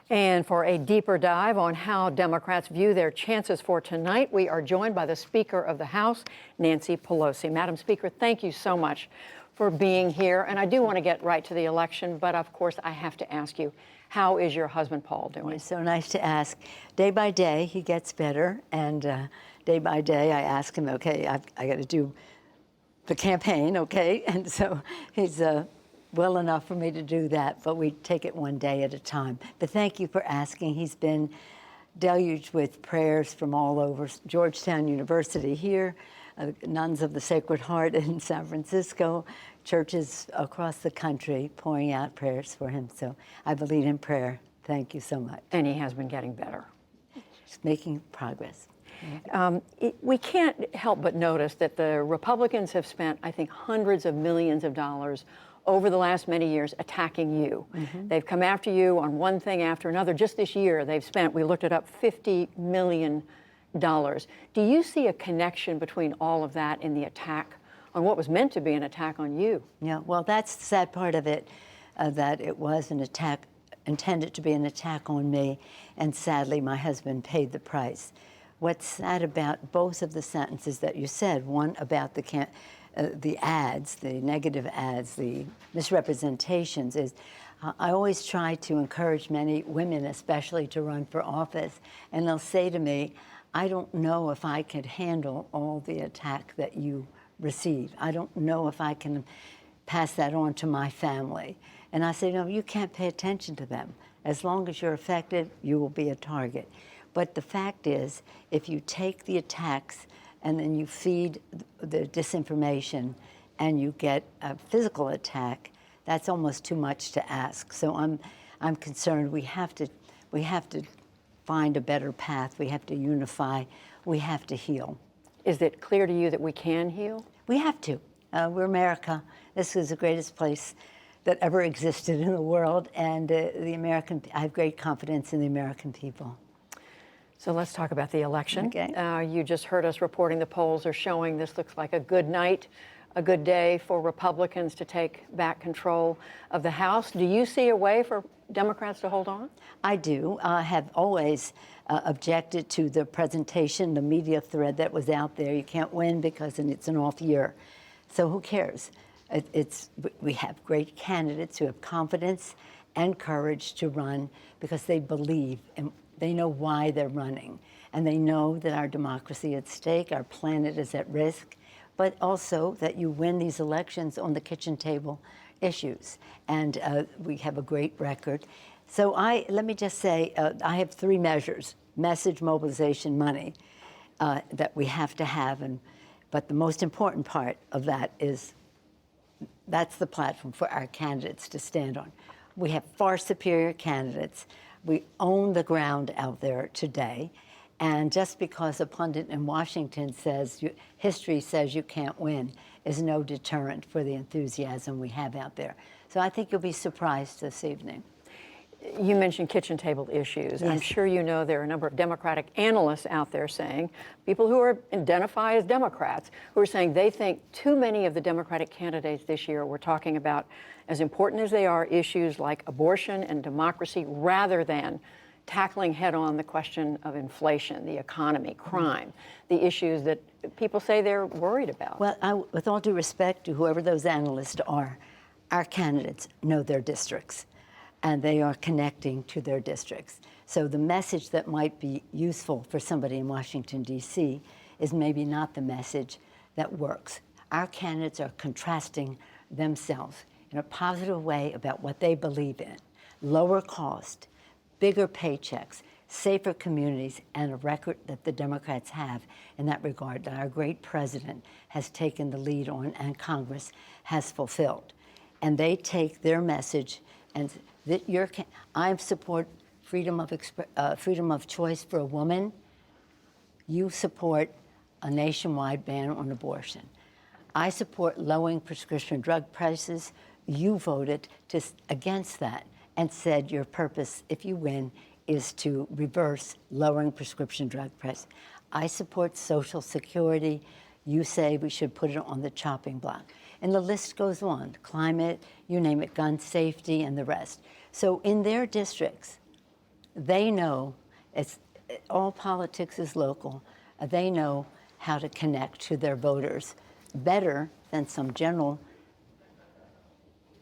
And for a deeper dive on how Democrats view their chances for tonight, we are joined by the Speaker of the House, Nancy Pelosi. Madam Speaker, thank you so much for being here. And I do want to get right to the election, but of course I have to ask you, how is your husband Paul doing? It's so nice to ask. Day by day, he gets better, and day by day, I ask him, okay, I got to do the campaign, okay? And so he's well enough for me to do that, but we take it one day at a time. But thank you for asking. He's been deluged with prayers from all over. Georgetown University here, Nuns of the Sacred Heart in San Francisco, churches across the country pouring out prayers for him. So I believe in prayer. Thank you so much. And he has been getting better. Just making progress. We can't help but notice that the Republicans have spent, I think, hundreds of millions of dollars over the last many years attacking you. They've come after you on one thing after another. Just this year, they've spent, we looked it up, $50 million. Do you see a connection between all of that and the attack on what was meant to be an attack on you? Yeah, well, that's the sad part of it, that it was an attack, intended to be an attack on me, and sadly, my husband paid the price. What's sad about both of the sentences that you said, one about the ads, the negative ads, the misrepresentations, is I always try to encourage many women, especially, to run for office, and they'll say to me, I don't know if I could handle all the attack that you receive. I don't know if I can pass that on to my family. And I say, no, you can't pay attention to them. As long as you're affected, you will be a target. But the fact is, if you take the attacks and then you feed the disinformation and you get a physical attack, that's almost too much to ask. So I'm concerned we have to find a better path. We have to unify. We have to heal. Is it clear to you that we can heal? We have to. We're America. This is the greatest place that ever existed in the world, and I have great confidence in the American people. So let's talk about the election. Okay. You just heard us reporting the polls are showing this looks like a good night, a good day for Republicans to take back control of the House. Do you see a way for Democrats to hold on? I do. I have always objected to the presentation, the media thread that was out there. You can't win because it's an off year. So who cares? We have great candidates who have confidence and courage to run because they believe and they know why they're running. And they know that our democracy is at stake, our planet is at risk, but also that you win these elections on the kitchen table issues. And we have a great record. So let me just say, I have three measures: message, mobilization, money, that we have to have. But the most important part of that is that's the platform for our candidates to stand on. We have far superior candidates. We own the ground out there today. And just because a pundit in Washington says, history says you can't win, is no deterrent for the enthusiasm we have out there. So I think you'll be surprised this evening. You mentioned kitchen table issues. Yes. I'm sure you know there are a number of Democratic analysts out there saying, people who identify as Democrats, who are saying they think too many of the Democratic candidates this year were talking about, as important as they are, issues like abortion and democracy, rather than tackling head-on the question of inflation, the economy, crime, the issues that people say they're worried about. Well, with all due respect to whoever those analysts are, our candidates know their districts, and they are connecting to their districts. So the message that might be useful for somebody in Washington, D.C. is maybe not the message that works. Our candidates are contrasting themselves in a positive way about what they believe in: lower cost, bigger paychecks, safer communities, and a record that the Democrats have in that regard, that our great president has taken the lead on and Congress has fulfilled. And they take their message and I support freedom of choice for a woman. You support a nationwide ban on abortion. I support lowering prescription drug prices. You voted against that and said your purpose, if you win, is to reverse lowering prescription drug prices. I support Social Security. You say we should put it on the chopping block. And the list goes on: climate, you name it, gun safety, and the rest. So in their districts, They know all politics is local. They know how to connect to their voters better than some general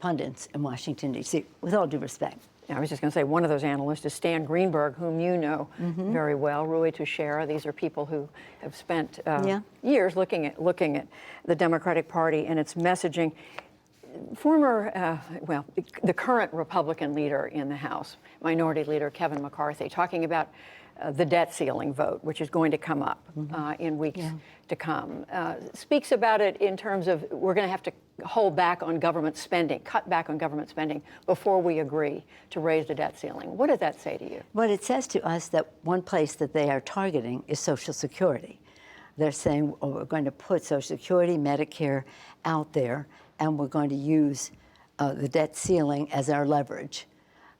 pundits in Washington, D.C., with all due respect. I was just going to say, one of those analysts is Stan Greenberg, whom you know very well, Rui Teixeira. These are people who have spent years looking at the Democratic Party and its messaging. The current Republican leader in the House, Minority Leader Kevin McCarthy, talking about the debt ceiling vote, which is going to come up in weeks to come, speaks about it in terms of we're going to have to hold back on government spending, cut back on government spending before we agree to raise the debt ceiling. What does that say to you? Well, it says to us that one place that they are targeting is Social Security. They're saying, oh, we're going to put Social Security, Medicare out there, and we're going to use the debt ceiling as our leverage.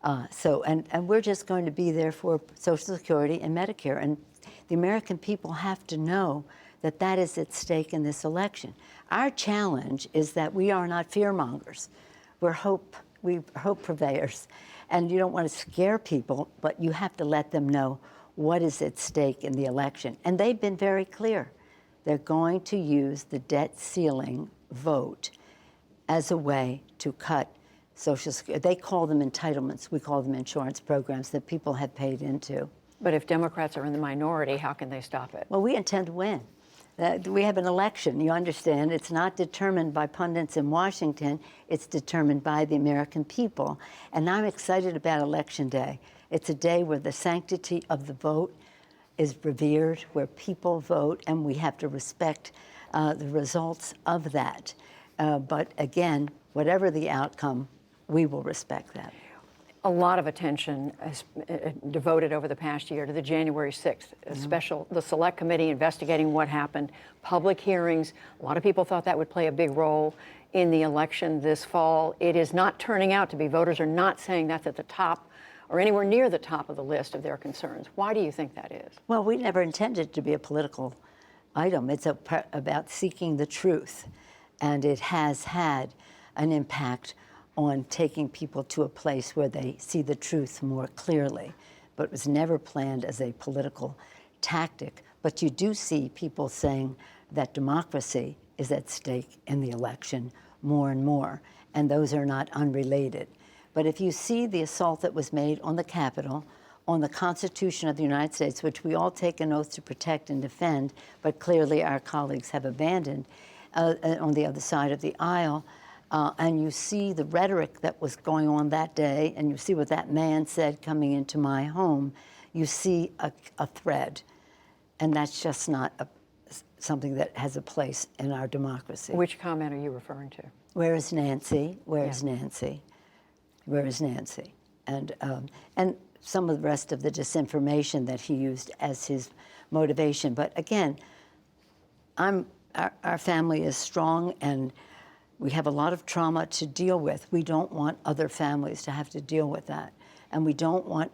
And we're just going to be there for Social Security and Medicare. And the American people have to know that that is at stake in this election. Our challenge is that we are not fearmongers. We're hope purveyors. And you don't want to scare people, but you have to let them know what is at stake in the election. And they've been very clear. They're going to use the debt ceiling vote as a way to cut Social Security. They call them entitlements. We call them insurance programs that people have paid into. But if Democrats are in the minority, how can they stop it? Well, we intend to win. We have an election, you understand. It's not determined by pundits in Washington. It's determined by the American people. And I'm excited about Election Day. It's a day where the sanctity of the vote is revered, where people vote, and we have to respect the results of that. But again, whatever the outcome, we will respect that. A lot of attention is devoted over the past year to the January 6th, the select committee investigating what happened, public hearings. A lot of people thought that would play a big role in the election this fall. It is not turning out to be. Voters are not saying that's at the top or anywhere near the top of the list of their concerns. Why do you think that is? Well, we never intended it to be a political item. It's about seeking the truth, and it has had an impact on taking people to a place where they see the truth more clearly. But it was never planned as a political tactic. But you do see people saying that democracy is at stake in the election more and more, and those are not unrelated. But if you see the assault that was made on the Capitol, on the Constitution of the United States, which we all take an oath to protect and defend, but clearly our colleagues have abandoned on the other side of the aisle, and you see the rhetoric that was going on that day, and you see what that man said coming into my home, you see a thread. And that's just not something that has a place in our democracy. Which comment are you referring to? Where is Nancy? Where is Nancy? Where is Nancy? And some of the rest of the disinformation that he used as his motivation. But again, our family is strong, and we have a lot of trauma to deal with. We don't want other families to have to deal with that. And we don't want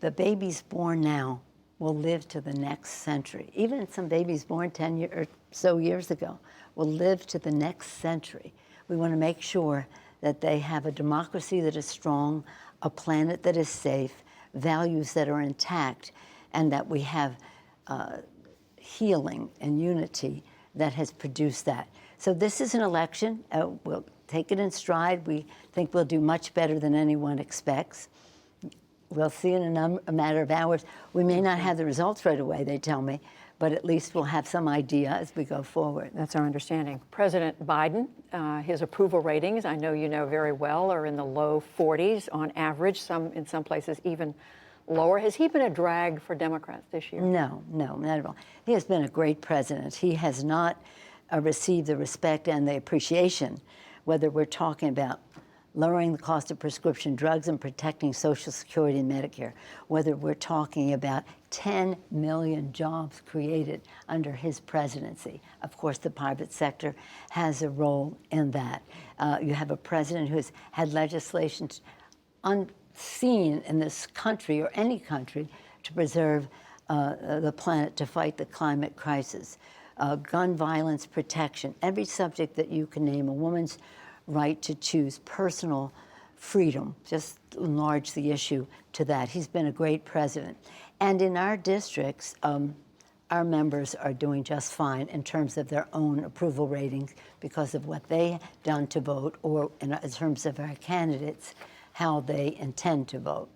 the babies born now will live to the next century. Even some babies born 10 or so years ago will live to the next century. We want to make sure that they have a democracy that is strong, a planet that is safe, values that are intact, and that we have healing and unity that has produced that. So this is an election. We'll take it in stride. We think we'll do much better than anyone expects. We'll see in a matter of hours. We may not have the results right away, they tell me, but at least we'll have some idea as we go forward. That's our understanding. President Biden, his approval ratings, I know you know very well, are in the low 40s on average, in some places even lower. Has he been a drag for Democrats this year? No, not at all. He has been a great president. He has not received the respect and the appreciation, whether we're talking about lowering the cost of prescription drugs and protecting Social Security and Medicare, whether we're talking about 10 million jobs created under his presidency. Of course, the private sector has a role in that. You have a president who's had legislation unseen in this country or any country to preserve the planet, to fight the climate crisis. Gun violence protection, every subject that you can name, a woman's right to choose personal freedom, just enlarge the issue to that. He's been a great president. And in our districts, our members are doing just fine in terms of their own approval ratings because of what they done to vote, or in terms of our candidates, how they intend to vote.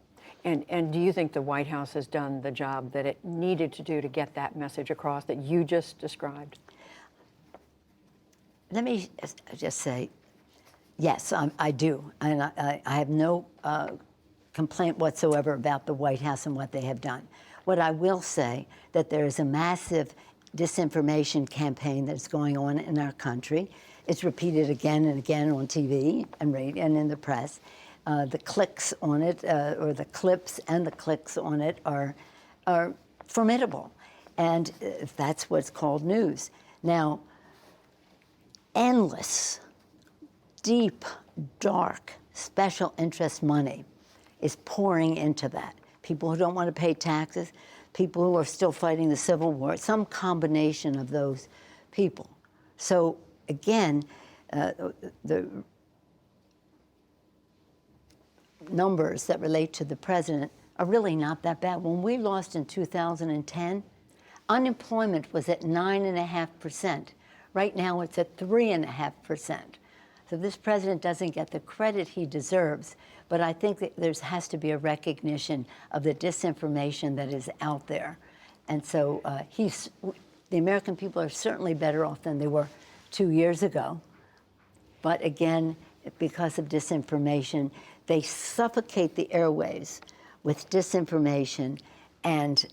And do you think the White House has done the job that it needed to do to get that message across that you just described? Let me just say, yes, I do. And I have no complaint whatsoever about the White House and what they have done. What I will say, that there is a massive disinformation campaign that's going on in our country. It's repeated again and again on TV and radio and in the press. The clicks on it, or the clips and the clicks on it are formidable. And that's what's called news. Now, endless, deep, dark, special interest money is pouring into that. People who don't want to pay taxes, people who are still fighting the Civil War, some combination of those people. So again, the numbers that relate to the president are really not that bad. When we lost in 2010, unemployment was at 9.5%. Right now it's at 3.5%. So this president doesn't get the credit he deserves, but I think that there has to be a recognition of the disinformation that is out there. And so the American people are certainly better off than they were 2 years ago. But again, because of disinformation, they suffocate the airwaves with disinformation, and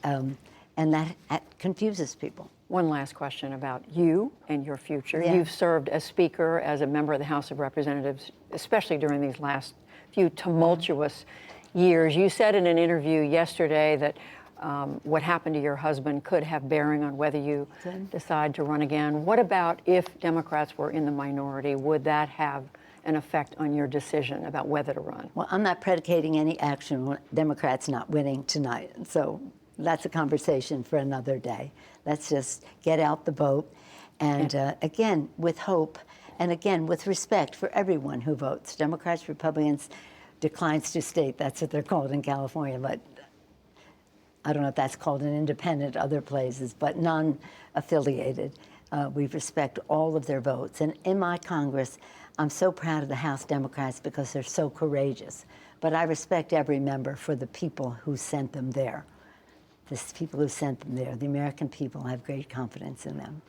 that confuses people. One last question about you and your future. Yeah. You've served as Speaker, as a member of the House of Representatives, especially during these last few tumultuous years. You said in an interview yesterday that what happened to your husband could have bearing on whether you decide to run again. What about if Democrats were in the minority? Would that have an effect on your decision about whether to run? Well, I'm not predicating any action on Democrats not winning tonight. So that's a conversation for another day. Let's just get out the vote. And again, with hope, and again, with respect for everyone who votes. Democrats, Republicans, declines to state, that's what they're called in California, but I don't know if that's called an independent other places, but non-affiliated. We respect all of their votes. And in my Congress, I'm so proud of the House Democrats because they're so courageous. But I respect every member for the people who sent them there. The people who sent them there, the American people, I have great confidence in them.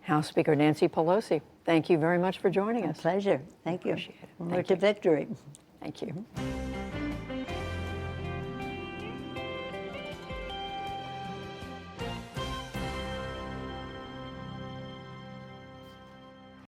House Speaker Nancy Pelosi, thank you very much for joining us. My pleasure. Thank you. Appreciate it. We're to victory. Thank you.